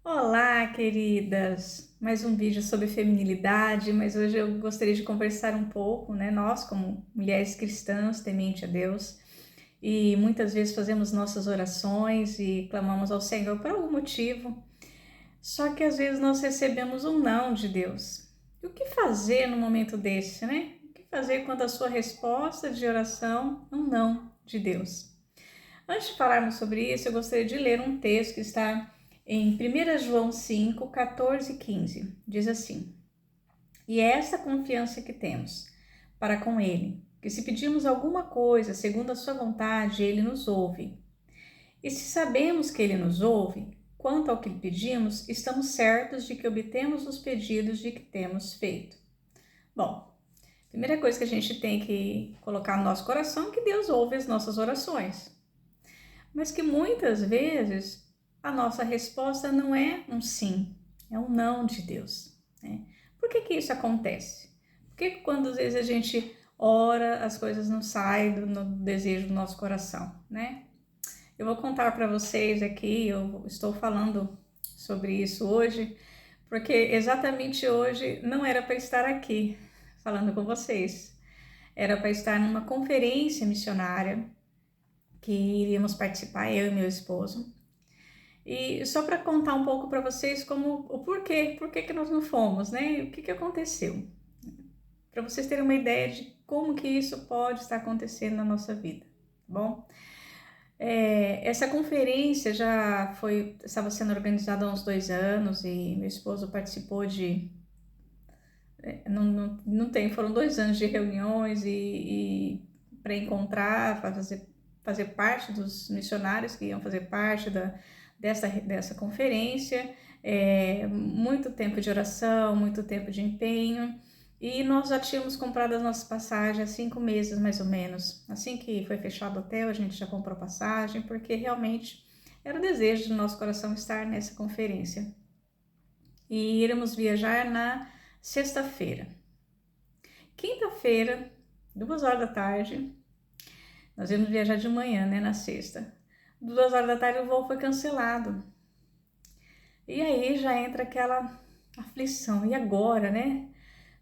Olá, queridas! Mais um vídeo sobre feminilidade, mas hoje eu gostaria de conversar um pouco, né? Nós, como mulheres cristãs, temente a Deus, e muitas vezes fazemos nossas orações e clamamos ao Senhor por algum motivo, só que às vezes nós recebemos um não de Deus. E o que fazer no momento desse, né? O que fazer quando a sua resposta de oração é um não de Deus? Antes de falarmos sobre isso, eu gostaria de ler um texto que está em 1 João 5, 14 e 15. Diz assim: E é essa confiança que temos para com Ele, que se pedirmos alguma coisa segundo a Sua vontade, Ele nos ouve. E se sabemos que Ele nos ouve, quanto ao que lhe pedimos, estamos certos de que obtemos os pedidos de que temos feito. Bom, primeira coisa que a gente tem que colocar no nosso coração é que Deus ouve as nossas orações, mas que muitas vezes a nossa resposta não é um sim, é um não de Deus, né? Por que isso acontece? Porque quando às vezes a gente ora, as coisas não saem do desejo do nosso coração, né? Eu vou contar para vocês aqui, eu estou falando sobre isso hoje, porque exatamente hoje não era para estar aqui falando com vocês. Era para estar numa conferência missionária que iríamos participar, eu e meu esposo. E só para contar um pouco para vocês como o porquê que nós não fomos, né? E o que aconteceu. Para vocês terem uma ideia de como que isso pode estar acontecendo na nossa vida, tá bom? Essa conferência estava sendo organizada há uns 2 anos e meu esposo participou de, não tem, foram 2 anos de reuniões e para encontrar, fazer parte dos missionários que iam fazer parte dessa conferência, muito tempo de oração, muito tempo de empenho, e nós já tínhamos comprado as nossas passagens há 5 meses mais ou menos. Assim que foi fechado o hotel, a gente já comprou passagem, porque realmente era o desejo do nosso coração estar nessa conferência. E iremos viajar na sexta-feira. Quinta-feira, 2 horas da tarde, nós íamos viajar de manhã, né, na sexta. 2 horas da tarde o voo foi cancelado. E aí já entra aquela aflição. E agora, né?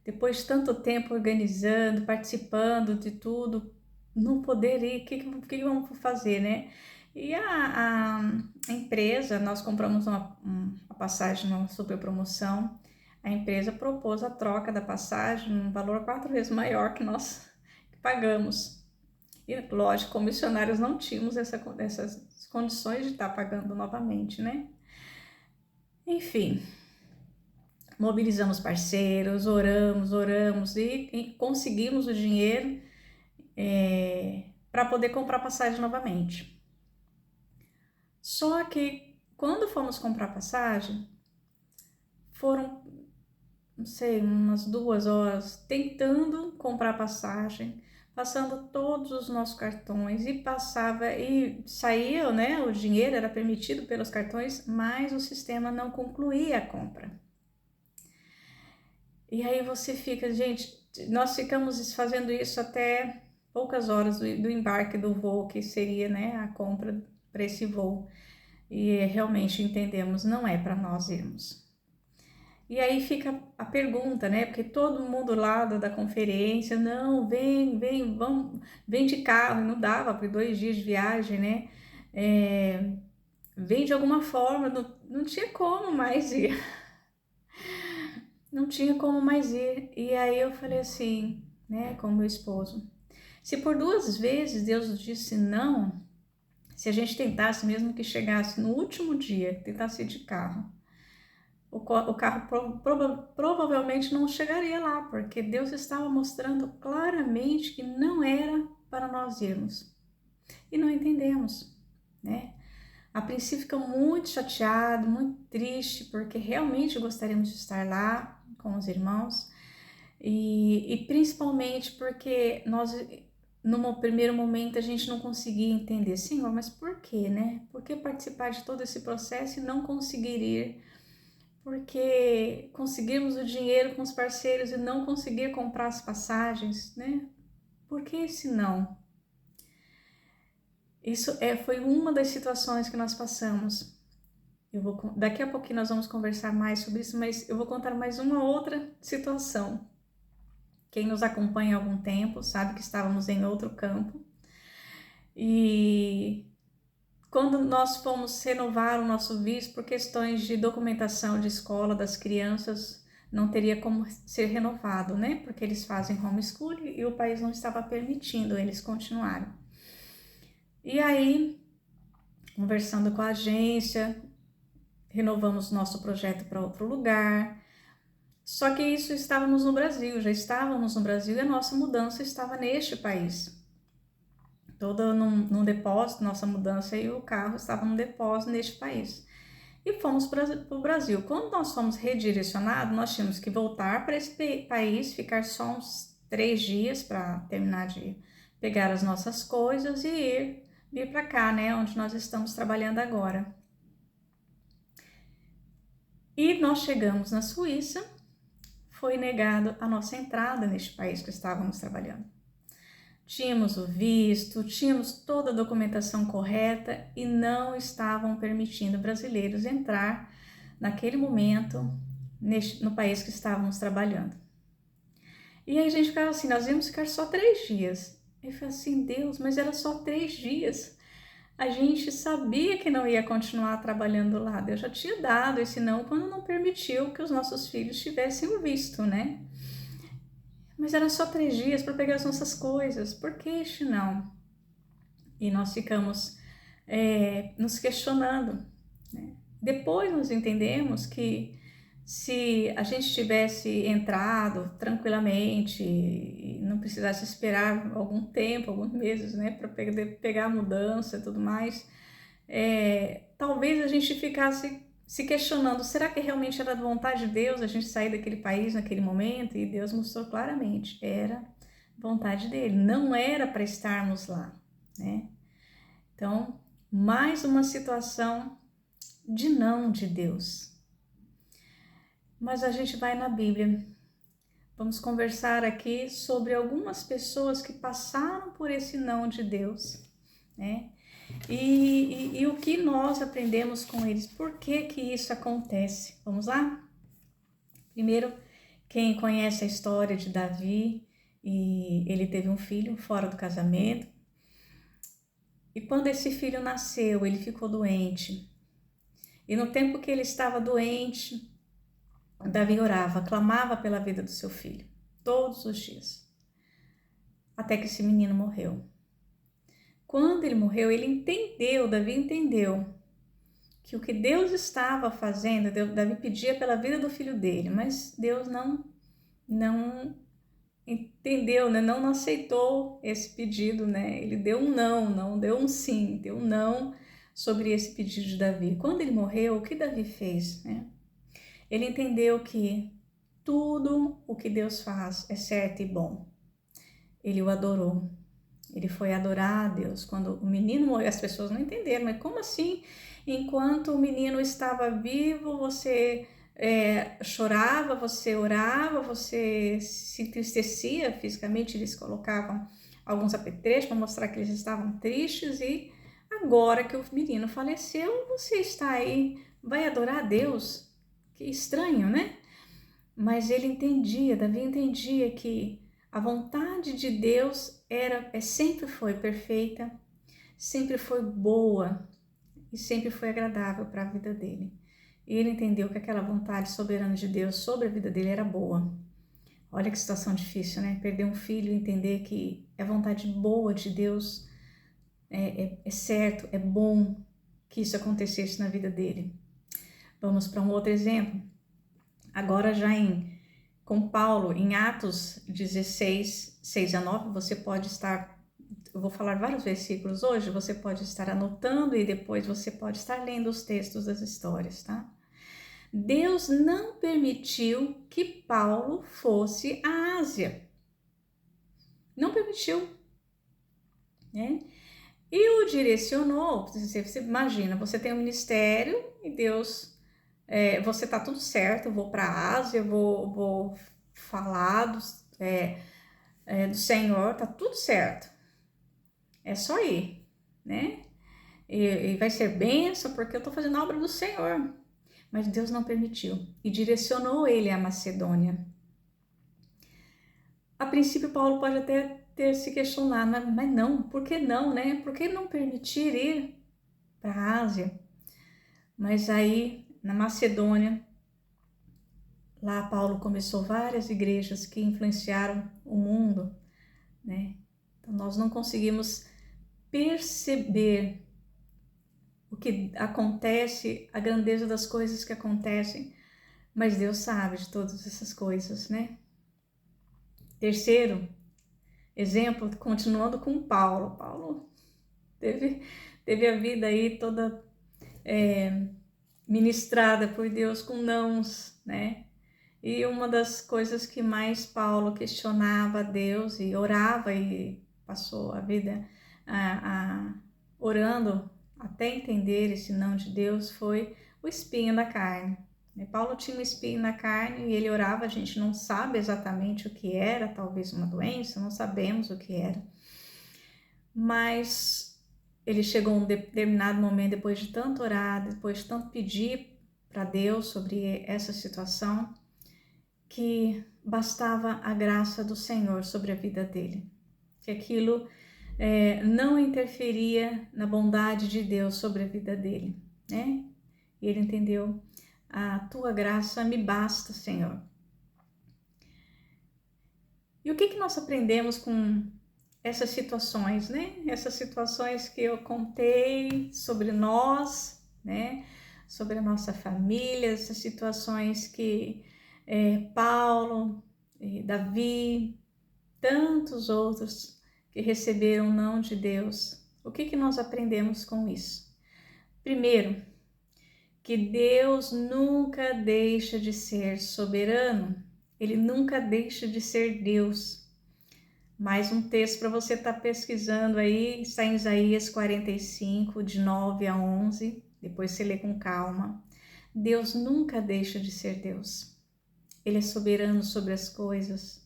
Depois de tanto tempo organizando, participando de tudo, não poder ir, o que vamos fazer, né? E a empresa, nós compramos uma passagem numa super promoção, a empresa propôs a troca da passagem, um valor 4 vezes maior que nós pagamos. E lógico, como missionários não tínhamos essas condições de estar pagando novamente, né? Enfim, mobilizamos parceiros, oramos e conseguimos o dinheiro para poder comprar passagem novamente. Só que quando fomos comprar passagem, foram, não sei, umas 2 horas tentando comprar passagem, passando todos os nossos cartões e passava e saía, né? O dinheiro era permitido pelos cartões, mas o sistema não concluía a compra. E aí você fica, gente, nós ficamos fazendo isso até poucas horas do embarque do voo, que seria, né, a compra para esse voo. E realmente entendemos, não é para nós irmos. E aí fica a pergunta, né? Porque todo mundo lá da conferência, não, vamos, vem de carro, não dava por 2 dias de viagem, né? Vem de alguma forma, não tinha como mais ir, não tinha como mais ir. E aí eu falei assim, né, com meu esposo, se por 2 vezes Deus disse não, se a gente tentasse, mesmo que chegasse no último dia, tentasse ir de carro, o carro provavelmente não chegaria lá, porque Deus estava mostrando claramente que não era para nós irmos. E não entendemos, né? A princípio ficou muito chateado, muito triste, porque realmente gostaríamos de estar lá com os irmãos, e principalmente porque nós, no primeiro momento, a gente não conseguia entender, Senhor, mas por quê, né? Por que participar de todo esse processo e não conseguir ir? Porque conseguirmos o dinheiro com os parceiros e não conseguir comprar as passagens, né? Por que esse não? Isso foi uma das situações que nós passamos. Daqui a pouquinho nós vamos conversar mais sobre isso, mas eu vou contar mais uma outra situação. Quem nos acompanha há algum tempo sabe que estávamos em outro campo e quando nós fomos renovar o nosso visto por questões de documentação de escola das crianças, não teria como ser renovado, né? Porque eles fazem homeschooling e o país não estava permitindo eles continuarem. E aí, conversando com a agência, renovamos nosso projeto para outro lugar. Só que isso estávamos no Brasil, já estávamos no Brasil e a nossa mudança estava neste país. Toda num depósito, nossa mudança e o carro estava num depósito neste país. E fomos para o Brasil. Quando nós fomos redirecionados, nós tínhamos que voltar para esse país, ficar só uns 3 dias para terminar de pegar as nossas coisas e vir para cá, né, onde nós estamos trabalhando agora. E nós chegamos na Suíça, foi negado a nossa entrada neste país que estávamos trabalhando. Tínhamos o visto, tínhamos toda a documentação correta e não estavam permitindo brasileiros entrar naquele momento no país que estávamos trabalhando. E aí a gente ficava assim, nós íamos ficar só 3 dias. Eu falei assim, Deus, mas era só 3 dias. A gente sabia que não ia continuar trabalhando lá. Deus já tinha dado esse não quando não permitiu que os nossos filhos tivessem o visto, né? Mas eram só 3 dias para pegar as nossas coisas. Por que este não? E nós ficamos nos questionando, né? Depois nós entendemos que se a gente tivesse entrado tranquilamente e não precisasse esperar algum tempo, alguns meses, né, para pegar a mudança e tudo mais, talvez a gente ficasse se questionando, será que realmente era da vontade de Deus a gente sair daquele país naquele momento? E Deus mostrou claramente, era vontade dele, não era para estarmos lá, né? Então, mais uma situação de não de Deus. Mas a gente vai na Bíblia. Vamos conversar aqui sobre algumas pessoas que passaram por esse não de Deus, né? E o que nós aprendemos com eles, por que que isso acontece? Vamos lá? Primeiro, quem conhece a história de Davi, e ele teve um filho fora do casamento, e quando esse filho nasceu, ele ficou doente, e no tempo que ele estava doente, Davi orava, clamava pela vida do seu filho, todos os dias, até que esse menino morreu. Quando ele morreu, Davi entendeu que o que Deus estava fazendo, Davi pedia pela vida do filho dele, mas Deus não entendeu, né? Não aceitou esse pedido, né? Ele deu um não deu um sim, deu um não sobre esse pedido de Davi. Quando ele morreu, o que Davi fez, né? Ele entendeu que tudo o que Deus faz é certo e bom. Ele o adorou. Ele foi adorar a Deus. Quando o menino morreu, as pessoas não entenderam, mas como assim? Enquanto o menino estava vivo, você chorava, você orava, você se entristecia fisicamente, eles colocavam alguns apetrechos para mostrar que eles estavam tristes, e agora que o menino faleceu, você está aí, vai adorar a Deus? Que estranho, né? Mas ele entendia, Davi entendia que a vontade de Deus sempre foi perfeita, sempre foi boa e sempre foi agradável para a vida dele. E ele entendeu que aquela vontade soberana de Deus sobre a vida dele era boa. Olha que situação difícil, né? Perder um filho e entender que a vontade boa de Deus é certo, é bom que isso acontecesse na vida dele. Vamos para um outro exemplo. Agora já com Paulo, em Atos 16, 6 a 9, você pode estar, eu vou falar vários versículos hoje, você pode estar anotando e depois você pode estar lendo os textos das histórias, tá? Deus não permitiu que Paulo fosse à Ásia. Não permitiu, né? E o direcionou, você imagina, você tem um ministério e Deus... você tá tudo certo, eu vou para a Ásia, vou falar do Senhor, tá tudo certo. É só ir, né? e vai ser bênção porque eu estou fazendo a obra do Senhor. Mas Deus não permitiu e direcionou ele à Macedônia. A princípio, Paulo pode até ter se questionado, mas não, por que não, né? Por que não permitir ir para a Ásia? Mas aí, na Macedônia, lá Paulo começou várias igrejas que influenciaram o mundo, né? Então, nós não conseguimos perceber o que acontece, a grandeza das coisas que acontecem, mas Deus sabe de todas essas coisas, né? Terceiro exemplo, continuando com Paulo. Paulo teve a vida aí toda ministrada por Deus com nãos, né? E uma das coisas que mais Paulo questionava a Deus e orava e passou a vida orando até entender esse não de Deus foi o espinho da carne. Paulo tinha um espinho na carne e ele orava, a gente não sabe exatamente o que era, talvez uma doença, não sabemos o que era. Mas ele chegou a um determinado momento, depois de tanto orar, depois de tanto pedir para Deus sobre essa situação, que bastava a graça do Senhor sobre a vida dele, que aquilo não interferia na bondade de Deus sobre a vida dele, né? E ele entendeu, a tua graça me basta, Senhor. E o que nós aprendemos com essas situações, né? Essas situações que eu contei sobre nós, né? Sobre a nossa família, essas situações que Paulo, Davi, tantos outros que receberam não de Deus. O que nós aprendemos com isso? Primeiro, que Deus nunca deixa de ser soberano, ele nunca deixa de ser Deus. Mais um texto para você estar pesquisando aí, está em Isaías 45, de 9 a 11, depois você lê com calma. Deus nunca deixa de ser Deus, ele é soberano sobre as coisas.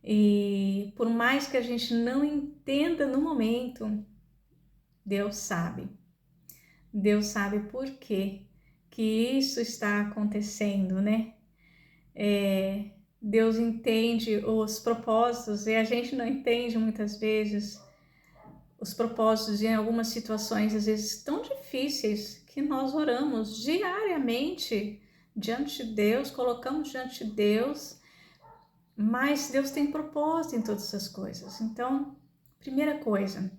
E por mais que a gente não entenda no momento, Deus sabe. Deus sabe por quê que isso está acontecendo, né? Deus entende os propósitos e a gente não entende muitas vezes os propósitos em algumas situações, às vezes tão difíceis, que nós oramos diariamente diante de Deus, colocamos diante de Deus, mas Deus tem propósito em todas essas coisas. Então, primeira coisa,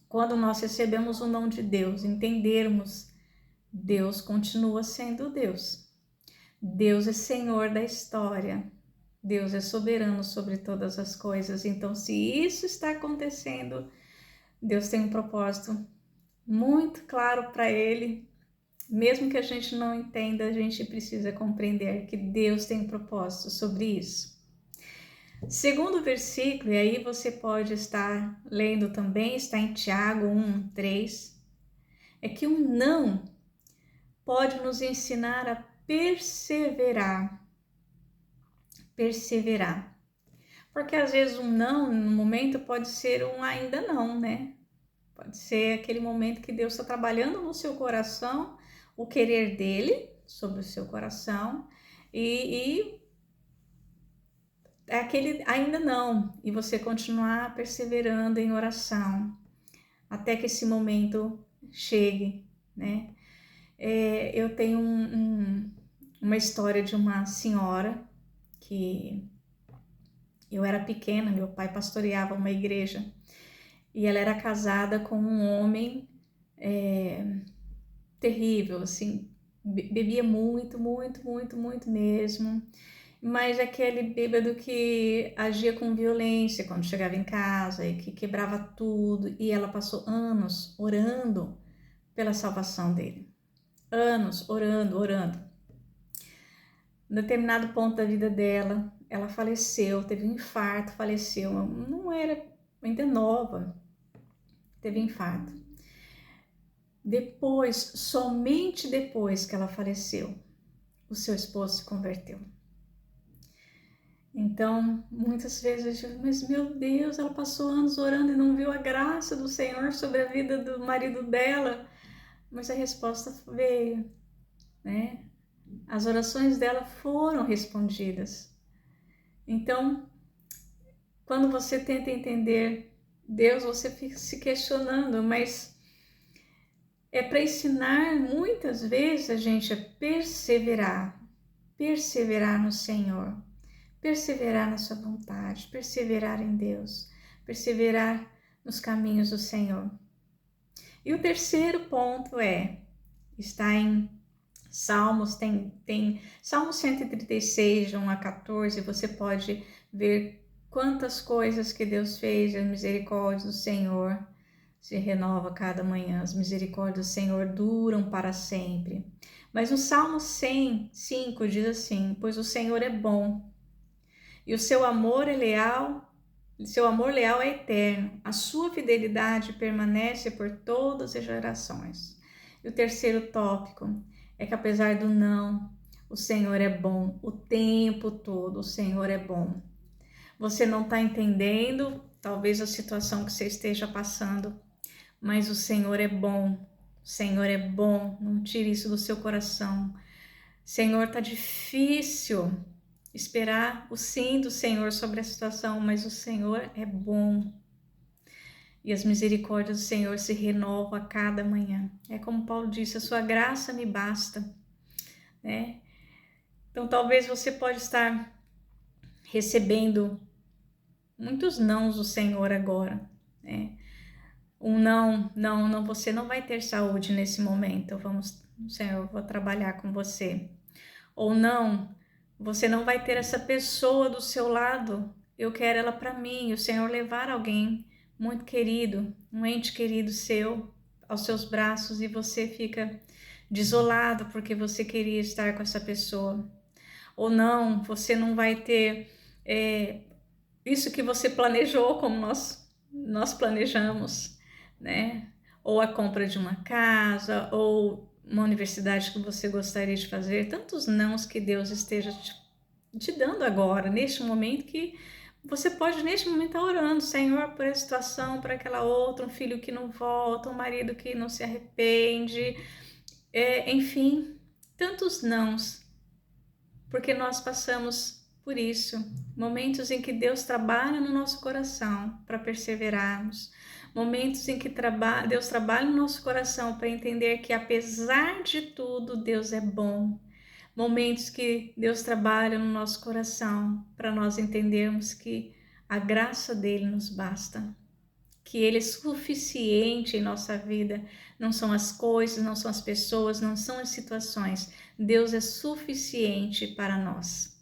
quando nós recebemos o não de Deus, entendermos, Deus continua sendo Deus. Deus é Senhor da história. Deus é soberano sobre todas as coisas. Então, se isso está acontecendo, Deus tem um propósito muito claro para Ele. Mesmo que a gente não entenda, a gente precisa compreender que Deus tem um propósito sobre isso. Segundo versículo, e aí você pode estar lendo também, está em Tiago 1, 3, é que um não pode nos ensinar a perseverar. Perseverar. Porque às vezes um não, no momento, pode ser um ainda não, né? Pode ser aquele momento que Deus está trabalhando no seu coração, o querer dele sobre o seu coração, e é aquele ainda não, e você continuar perseverando em oração, até que esse momento chegue, né? Eu tenho uma história de uma senhora que eu era pequena, meu pai pastoreava uma igreja e ela era casada com um homem terrível, assim, bebia muito, muito, muito, muito mesmo, mas aquele bêbado que agia com violência quando chegava em casa e que quebrava tudo, e ela passou anos orando pela salvação dele, anos orando, orando. Em determinado ponto da vida dela, ela faleceu, teve um infarto, faleceu, não era ainda nova, teve infarto. Depois, somente depois que ela faleceu, o seu esposo se converteu. Então, muitas vezes eu digo, mas meu Deus, ela passou anos orando e não viu a graça do Senhor sobre a vida do marido dela. Mas a resposta veio, né? As orações dela foram respondidas. Então, quando você tenta entender Deus, você fica se questionando, mas é para ensinar muitas vezes a gente a perseverar no Senhor, perseverar na sua vontade, perseverar em Deus, perseverar nos caminhos do Senhor. E o terceiro ponto está em Salmos, tem Salmos 136, de 1 a 14, você pode ver quantas coisas que Deus fez, as misericórdias do Senhor se renova cada manhã, as misericórdias do Senhor duram para sempre. Mas no Salmo 105 diz assim, pois o Senhor é bom, e o seu amor é leal, é eterno, a sua fidelidade permanece por todas as gerações. E o terceiro tópico é que apesar do não, o Senhor é bom, o tempo todo o Senhor é bom. Você não está entendendo, talvez a situação que você esteja passando, mas o Senhor é bom, o Senhor é bom, não tire isso do seu coração. Senhor, tá difícil esperar o sim do Senhor sobre a situação, mas o Senhor é bom. E as misericórdias do Senhor se renovam a cada manhã. É como Paulo disse, a sua graça me basta, né? Então talvez você pode estar recebendo muitos nãos do Senhor agora, né? Um não, você não vai ter saúde nesse momento. Senhor, eu vou trabalhar com você. Ou não, você não vai ter essa pessoa do seu lado. Eu quero ela para mim. O Senhor levar alguém muito querido, um ente querido seu, aos seus braços e você fica desolado porque você queria estar com essa pessoa. Ou não, você não vai ter isso que você planejou como nós planejamos, né? Ou a compra de uma casa, ou uma universidade que você gostaria de fazer, tantos nãos que Deus esteja te dando agora, neste momento, que você pode neste momento estar orando, Senhor, por essa situação, por aquela outra, um filho que não volta, um marido que não se arrepende, enfim, tantos nãos, porque nós passamos por isso, momentos em que Deus trabalha no nosso coração para perseverarmos, momentos em que Deus trabalha no nosso coração para entender que apesar de tudo, Deus é bom, momentos que Deus trabalha no nosso coração para nós entendermos que a graça dele nos basta, que ele é suficiente em nossa vida, não são as coisas, não são as pessoas, não são as situações, Deus é suficiente para nós.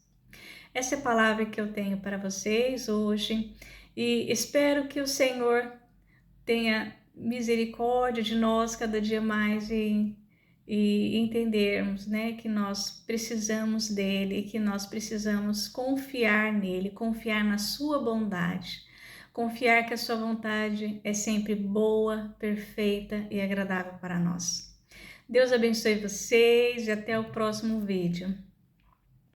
Essa é a palavra que eu tenho para vocês hoje e espero que o Senhor tenha misericórdia de nós cada dia mais e entendermos, né, que nós precisamos dele, que nós precisamos confiar nele, confiar na sua bondade, confiar que a sua vontade é sempre boa, perfeita e agradável para nós. Deus abençoe vocês e até o próximo vídeo.